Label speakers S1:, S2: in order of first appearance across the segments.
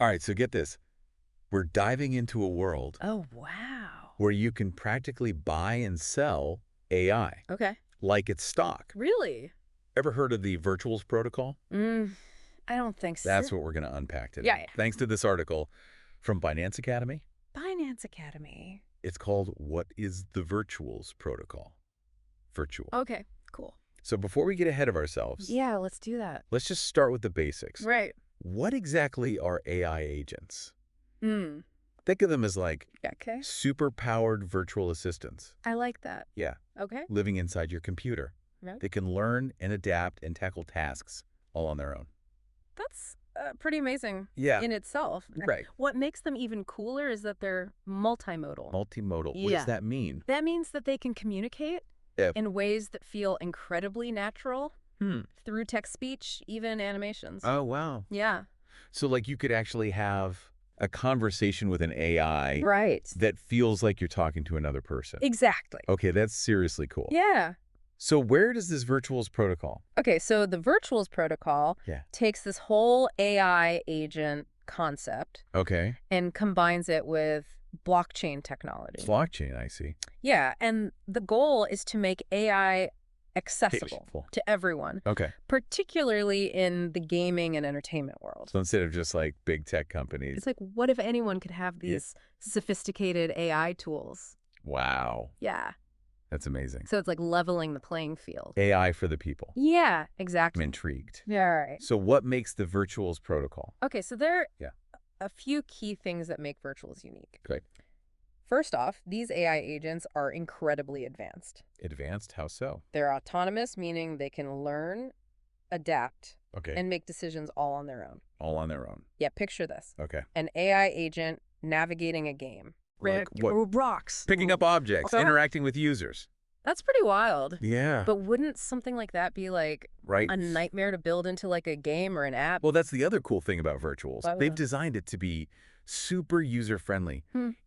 S1: All right, so get this. We're diving into a world
S2: Oh, wow.
S1: where you can practically buy and sell AI
S2: Okay.
S1: like it's stock.
S2: Really?
S1: Ever heard of the virtuals protocol?
S2: Mm, I don't think so.
S1: That's what we're going to unpack
S2: Yeah,
S1: today.
S2: yeah.
S1: Thanks to this article from Binance Academy.
S2: Binance Academy.
S1: It's called What is the Virtuals Protocol? Virtual.
S2: Okay, cool.
S1: So before we get ahead of ourselves,
S2: Yeah, let's do that.
S1: let's just start with the basics.
S2: Right.
S1: What exactly are AI agents?
S2: Hmm.
S1: Think of them as like
S2: Okay.
S1: super-powered virtual assistants.
S2: I like that.
S1: Yeah,
S2: Okay.
S1: living inside your computer.
S2: Right.
S1: They can learn and adapt and tackle tasks all on their own.
S2: That's pretty amazing
S1: Yeah,
S2: in itself.
S1: right.
S2: What makes them even cooler is that they're multimodal.
S1: Multimodal. What
S2: Yeah.
S1: does that mean?
S2: That means that they can communicate
S1: Yeah.
S2: in ways that feel incredibly natural through text-speech, even animations.
S1: Oh, wow.
S2: Yeah.
S1: So like you could actually have a conversation with an AI
S2: Right.
S1: that feels like you're talking to another person.
S2: Exactly.
S1: Okay, that's seriously cool.
S2: Yeah.
S1: So where does this virtuals protocol?
S2: Okay, so the virtuals protocol
S1: Yeah.
S2: takes this whole AI agent concept
S1: Okay.
S2: and combines it with blockchain technology.
S1: Blockchain, I see.
S2: Yeah, and the goal is to make AI accessible
S1: Accessible.
S2: to everyone,
S1: Okay.
S2: particularly in the gaming and entertainment world.
S1: So instead of just like big tech companies.
S2: It's like, what if anyone could have
S1: Yeah.
S2: these sophisticated AI tools?
S1: Wow.
S2: Yeah.
S1: That's amazing.
S2: So it's like leveling the playing field.
S1: AI for the people.
S2: Yeah,
S1: I'm
S2: exactly.
S1: intrigued.
S2: Yeah, right.
S1: So what makes the virtuals protocol?
S2: Okay, so there
S1: Yeah.
S2: are a few key things that make virtuals unique.
S1: Great.
S2: First off, these AI agents are incredibly advanced.
S1: Advanced? How so?
S2: They're autonomous, meaning they can learn, adapt,
S1: Okay.
S2: and make decisions all on their own.
S1: All on their own.
S2: Yeah, picture this.
S1: Okay.
S2: An AI agent navigating a game.
S1: Like what?
S2: Rocks.
S1: Picking up objects,
S2: Okay.
S1: interacting with users.
S2: That's pretty wild.
S1: Yeah.
S2: But wouldn't something like that be like
S1: Right.
S2: a nightmare to build into like a game or an app?
S1: Well, that's the other cool thing about virtuals.
S2: Why would
S1: They've
S2: that?
S1: designed it to be super user-friendly,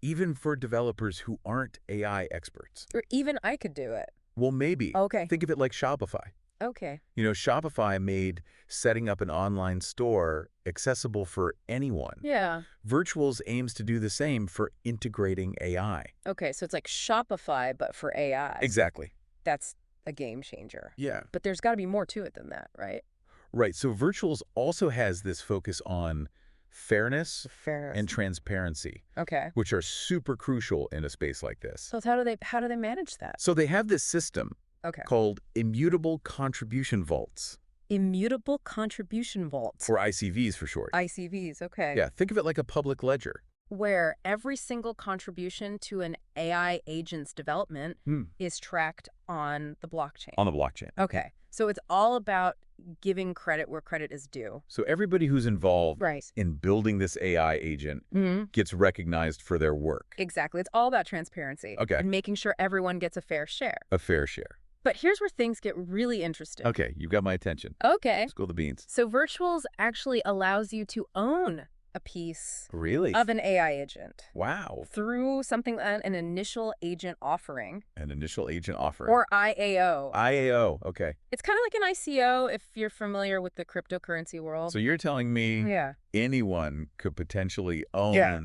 S1: even for developers who aren't AI experts.
S2: Or even I could do it.
S1: Well, maybe.
S2: Okay.
S1: Think of it like Shopify.
S2: Okay.
S1: You know, Shopify made setting up an online store accessible for anyone.
S2: Yeah.
S1: Virtuals aims to do the same for integrating AI.
S2: Okay, so it's like Shopify, but for AI.
S1: Exactly.
S2: That's a game changer.
S1: Yeah.
S2: But there's got to be more to it than that, right?
S1: Right. So virtuals also has this focus on fairness
S2: Fair.
S1: and transparency,
S2: Okay.
S1: which are super crucial in a space like this.
S2: So how do they manage that?
S1: So they have this system
S2: Okay.
S1: called Immutable Contribution Vaults,
S2: Immutable Contribution Vaults.
S1: or ICVs for short.
S2: ICVs, okay.
S1: Yeah, think of it like a public ledger.
S2: Where every single contribution to an AI agent's development is tracked on the blockchain.
S1: On the blockchain.
S2: Okay. So it's all about giving credit where credit is due.
S1: So everybody who's involved
S2: Right.
S1: in building this AI agent
S2: Mm-hmm.
S1: gets recognized for their work.
S2: Exactly. It's all about transparency.
S1: Okay.
S2: And making sure everyone gets a fair share.
S1: A fair share.
S2: But here's where things get really interesting.
S1: Okay, you've got my attention.
S2: Okay.
S1: Let's go the beans.
S2: So virtuals actually allows you to own a piece
S1: Really?
S2: of an AI agent
S1: Wow.
S2: through something, an initial agent offering,
S1: An initial agent offer.
S2: or IAO.
S1: IAO. Okay.
S2: It's kind of like an ICO if you're familiar with the cryptocurrency world.
S1: So you're telling me
S2: Yeah.
S1: anyone could potentially own
S2: Yeah.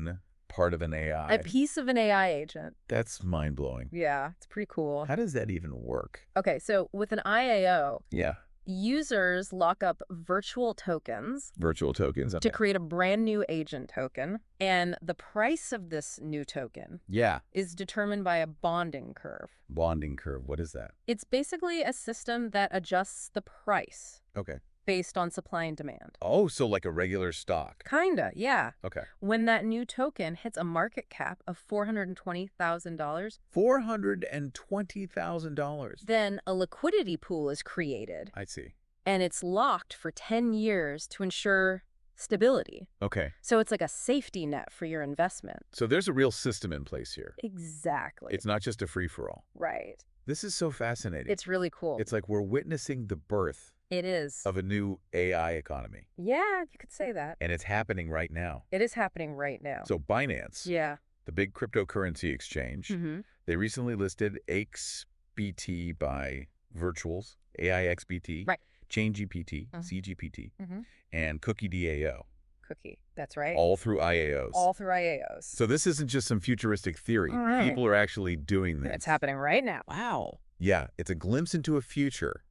S1: part of an AI?
S2: A piece of an AI agent.
S1: That's mind-blowing.
S2: Yeah, it's pretty cool.
S1: How does that even work?
S2: Okay, so with an IAO,
S1: Yeah.
S2: users lock up virtual tokens
S1: Virtual tokens.
S2: to
S1: Okay.
S2: create a brand new agent token. And the price of this new token
S1: Yeah.
S2: is determined by a bonding curve.
S1: Bonding curve. What is that?
S2: It's basically a system that adjusts the price
S1: Okay.
S2: based on supply and demand.
S1: Oh, so like a regular stock.
S2: Kinda, yeah.
S1: Okay.
S2: When that new token hits a market cap of $420,000,
S1: $420,000.
S2: then a liquidity pool is created,
S1: I see.
S2: and it's locked for 10 years to ensure stability.
S1: Okay.
S2: So it's like a safety net for your investment.
S1: So there's a real system in place here.
S2: Exactly.
S1: It's not just a free-for-all.
S2: Right.
S1: This is so fascinating.
S2: It's really cool.
S1: It's like we're witnessing the birth
S2: It is.
S1: of a new AI economy.
S2: Yeah, you could say that.
S1: And it's happening right now.
S2: It is happening right now.
S1: So Binance,
S2: Yeah.
S1: the big cryptocurrency exchange,
S2: Mm-hmm.
S1: they recently listed XBT by virtuals, AIXBT,
S2: Right.
S1: ChainGPT,
S2: Mhm.
S1: CGPT,
S2: Mhm.
S1: and Cookie DAO.
S2: cookie. That's right.
S1: All through IAOs.
S2: All through IAOs.
S1: So this isn't just some futuristic theory.
S2: Right.
S1: People are actually doing this.
S2: It's happening right now. Wow.
S1: Yeah, it's a glimpse into a future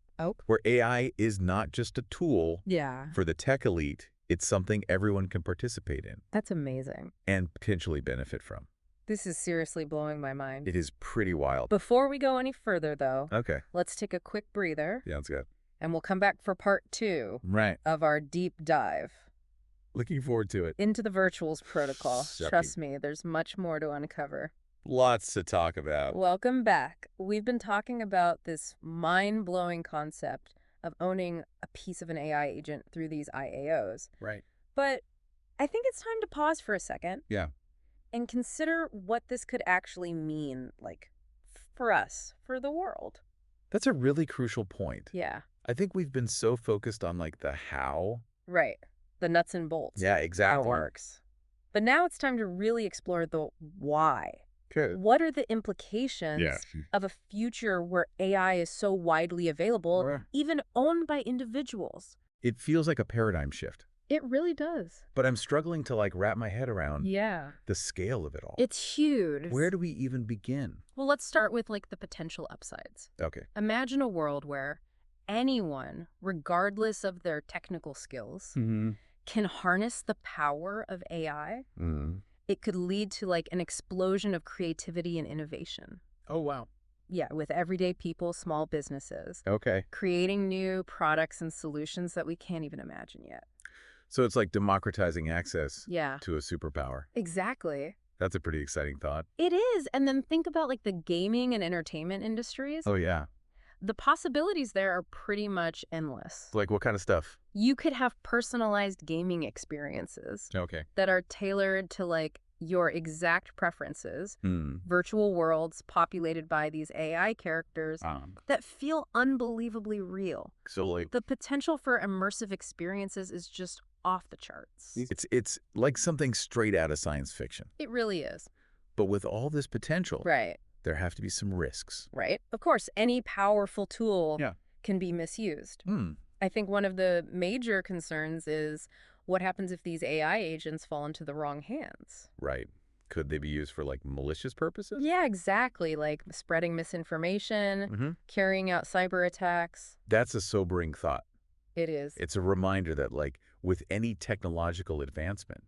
S1: where AI is not just a tool for the tech elite. It's something everyone can participate in.
S2: That's amazing.
S1: And potentially benefit from.
S2: This is seriously blowing my mind.
S1: It is pretty wild.
S2: Before we go any further, though,
S1: let's
S2: take a quick breather.
S1: Yeah, that's good.
S2: And we'll come back for part 2 of our deep dive.
S1: Looking forward to it.
S2: Into the Virtuals protocol. Trust me, there's much more to uncover.
S1: Lots to talk about.
S2: Welcome back. We've been talking about this mind-blowing concept of owning a piece of an AI agent through these IAOs.
S1: Right.
S2: But I think it's time to pause for a second.
S1: Yeah.
S2: And consider what this could actually mean, like, for us, for the world.
S1: That's a really crucial point.
S2: Yeah.
S1: I think we've been so focused on, like, the how.
S2: Right. The nuts and bolts.
S1: Yeah, exactly.
S2: How it works. But now it's time to really explore the why.
S1: Okay.
S2: What are the implications of a future where AI is so widely available, even owned by individuals?
S1: It feels like a paradigm shift.
S2: It really does.
S1: But I'm struggling to, like, wrap my head around the scale of it all.
S2: It's huge.
S1: Where do we even begin?
S2: Well, let's start with, like, the potential upsides.
S1: Okay.
S2: Imagine a world where anyone, regardless of their technical skills, can harness the power of AI. It could lead to, like, an explosion of creativity and innovation.
S1: Oh, wow.
S2: Yeah, with everyday people, small businesses.
S1: Okay.
S2: Creating new products and solutions that we can't even imagine yet.
S1: So it's like democratizing access
S2: to
S1: a superpower.
S2: Exactly.
S1: That's a pretty exciting thought.
S2: It is. And then think about, like, the gaming and entertainment industries.
S1: Oh, yeah.
S2: The possibilities there are pretty much endless.
S1: Like what kind of stuff?
S2: You could have personalized gaming experiences that are tailored to, like, your exact preferences. Virtual worlds populated by these AI characters that feel unbelievably real.
S1: So, like,
S2: the potential for immersive experiences is just off the charts.
S1: It's like something straight out of science fiction.
S2: It really is.
S1: But with all this potential, there have to be some risks.
S2: Right. Of course, any powerful tool can be misused. I think one of the major concerns is what happens if these AI agents fall into the wrong hands?
S1: Right. Could they be used for, like, malicious purposes?
S2: Yeah, exactly. Like spreading misinformation, carrying out cyber attacks.
S1: That's a sobering thought.
S2: It is.
S1: It's a reminder that, like, with any technological advancement,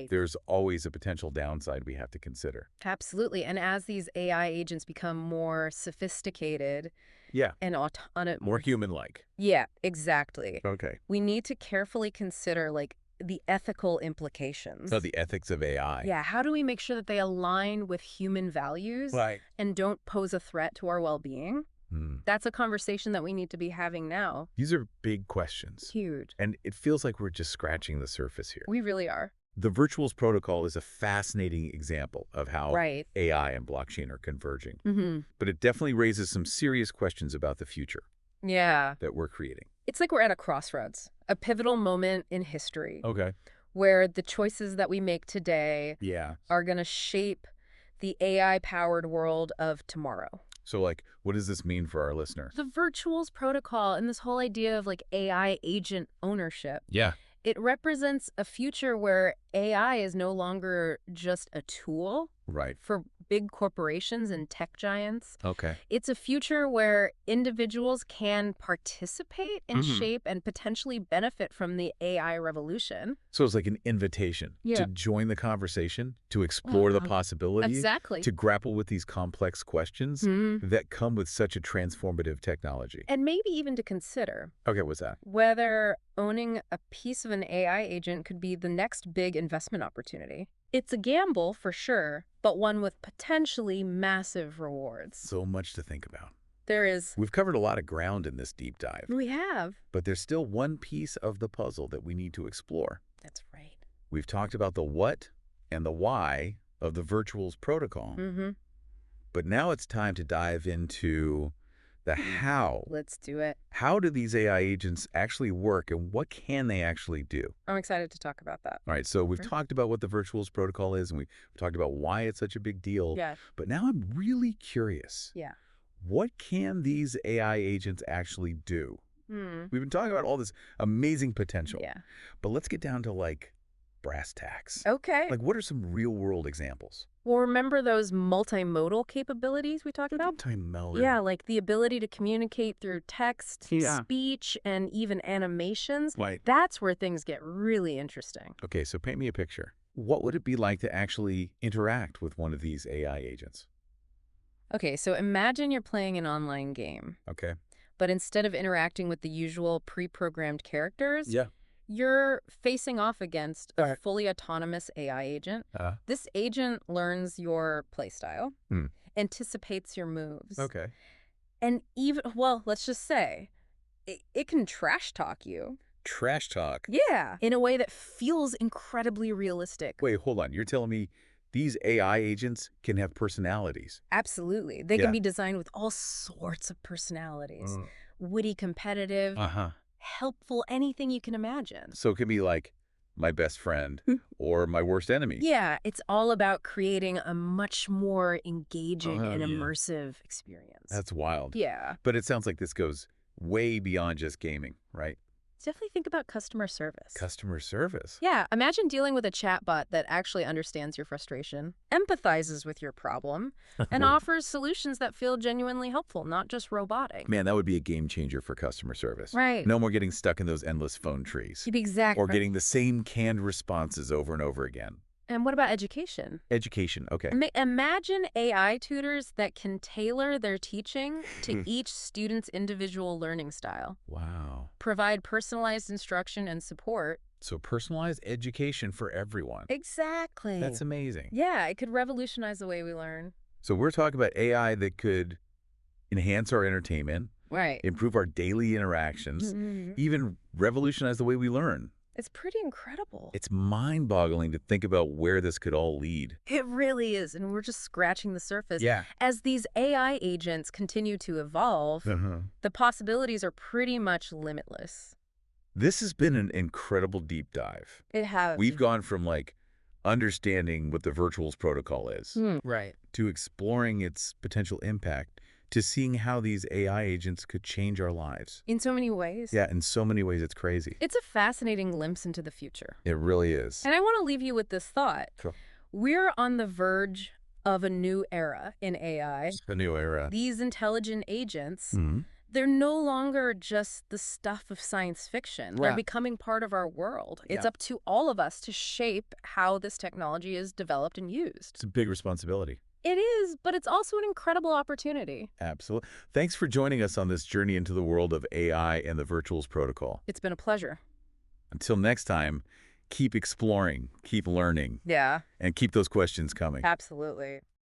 S1: there's always a potential downside we have to consider.
S2: Absolutely. And as these AI agents become more sophisticated and autonomous.
S1: More human-like.
S2: Yeah, exactly.
S1: Okay.
S2: We need to carefully consider, like, the ethical implications.
S1: So the ethics of AI.
S2: Yeah, how do we make sure that they align with human values and don't pose a threat to our well-being? That's a conversation that we need to be having now.
S1: These are big questions.
S2: Huge.
S1: And it feels like we're just scratching the surface here.
S2: We really are.
S1: The Virtuals protocol is a fascinating example of how AI and blockchain are converging. But it definitely raises some serious questions about the future that we're creating.
S2: It's like we're at a crossroads, a pivotal moment in history.
S1: Okay.
S2: Where the choices that we make today are going to shape the AI-powered world of tomorrow.
S1: So, like, what does this mean for our listener?
S2: The Virtuals protocol and this whole idea of, like, AI agent ownership.
S1: Yeah.
S2: It represents a future where AI is no longer just a tool for big corporations and tech giants.
S1: Okay.
S2: It's a future where individuals can participate and shape and potentially benefit from the AI revolution.
S1: So it's like an invitation to join the conversation, to explore the possibilities, to grapple with these complex questions that come with such a transformative technology.
S2: And maybe even to consider.
S1: Okay, what's that?
S2: Whether owning a piece of an AI agent could be the next big investment opportunity. It's a gamble, for sure, but one with potentially massive rewards.
S1: So much to think about.
S2: There is.
S1: We've covered a lot of ground in this deep dive.
S2: We have.
S1: But there's still one piece of the puzzle that we need to explore.
S2: That's right.
S1: We've talked about the what and the why of the Virtuals protocol. But now it's time to dive into the how.
S2: Let's do it.
S1: How do these AI agents actually work, and what can they actually do?
S2: I'm excited to talk about that.
S1: All right, so we've talked about what the Virtuals protocol is, and we've talked about why it's such a big deal.
S2: Yeah.
S1: But now I'm really curious.
S2: Yeah.
S1: What can these AI agents actually do? We've been talking about all this amazing potential.
S2: Yeah.
S1: But let's get down to, like, brass tacks.
S2: Okay.
S1: Like, what are some real-world examples?
S2: Well, remember those multimodal capabilities we talked about?
S1: Multimodal.
S2: Yeah, like the ability to communicate through text, speech, and even animations.
S1: Right.
S2: That's where things get really interesting.
S1: Okay, so paint me a picture. What would it be like to actually interact with one of these AI agents?
S2: Okay, so imagine you're playing an online game.
S1: Okay.
S2: But instead of interacting with the usual pre-programmed characters, you're facing off against a fully autonomous AI agent. This agent learns your playstyle, anticipates your moves.
S1: Okay.
S2: And even, well, let's just say, it can trash talk you.
S1: Trash talk?
S2: Yeah, in a way that feels incredibly realistic.
S1: Wait, hold on. You're telling me these AI agents can have personalities?
S2: Absolutely. They can be designed with all sorts of personalities. Witty, competitive, helpful, anything you can imagine.
S1: So it can be like my best friend or my worst enemy.
S2: Yeah, it's all about creating a much more engaging and immersive experience.
S1: That's wild.
S2: Yeah.
S1: But it sounds like this goes way beyond just gaming, right?
S2: Definitely think about customer service.
S1: Customer service?
S2: Yeah, imagine dealing with a chatbot that actually understands your frustration, empathizes with your problem, and offers solutions that feel genuinely helpful, not just robotic.
S1: Man, that would be a game changer for customer service.
S2: Right.
S1: No more getting stuck in those endless phone trees.
S2: Exactly.
S1: Or getting the same canned responses over and over again.
S2: And what about education?
S1: Education, okay.
S2: Imagine AI tutors that can tailor their teaching to each student's individual learning style.
S1: Wow.
S2: Provide personalized instruction and support.
S1: So personalized education for everyone.
S2: Exactly.
S1: That's amazing.
S2: Yeah, it could revolutionize the way we learn.
S1: So we're talking about AI that could enhance our entertainment, improve our daily interactions, even revolutionize the way we learn.
S2: It's pretty incredible.
S1: It's mind-boggling to think about where this could all lead.
S2: It really is, and we're just scratching the surface.
S1: Yeah.
S2: As these AI agents continue to evolve, the possibilities are pretty much limitless.
S1: This has been an incredible deep dive.
S2: It has.
S1: We've gone from, like, understanding what the virtuals protocol is to exploring its potential impact, to seeing how these AI agents could change our lives.
S2: In so many ways.
S1: Yeah, in so many ways, it's crazy.
S2: It's a fascinating glimpse into the future.
S1: It really is.
S2: And I want to leave you with this thought.
S1: Sure.
S2: We're on the verge of a new era in AI.
S1: A new era.
S2: These intelligent agents, they're no longer just the stuff of science fiction. They're becoming part of our world. It's up to all of us to shape how this technology is developed and used.
S1: It's a big responsibility.
S2: It is, but it's also an incredible opportunity.
S1: Absolutely. Thanks for joining us on this journey into the world of AI and the virtuals protocol.
S2: It's been a pleasure.
S1: Until next time, keep exploring, keep learning.
S2: Yeah.
S1: And keep those questions coming.
S2: Absolutely.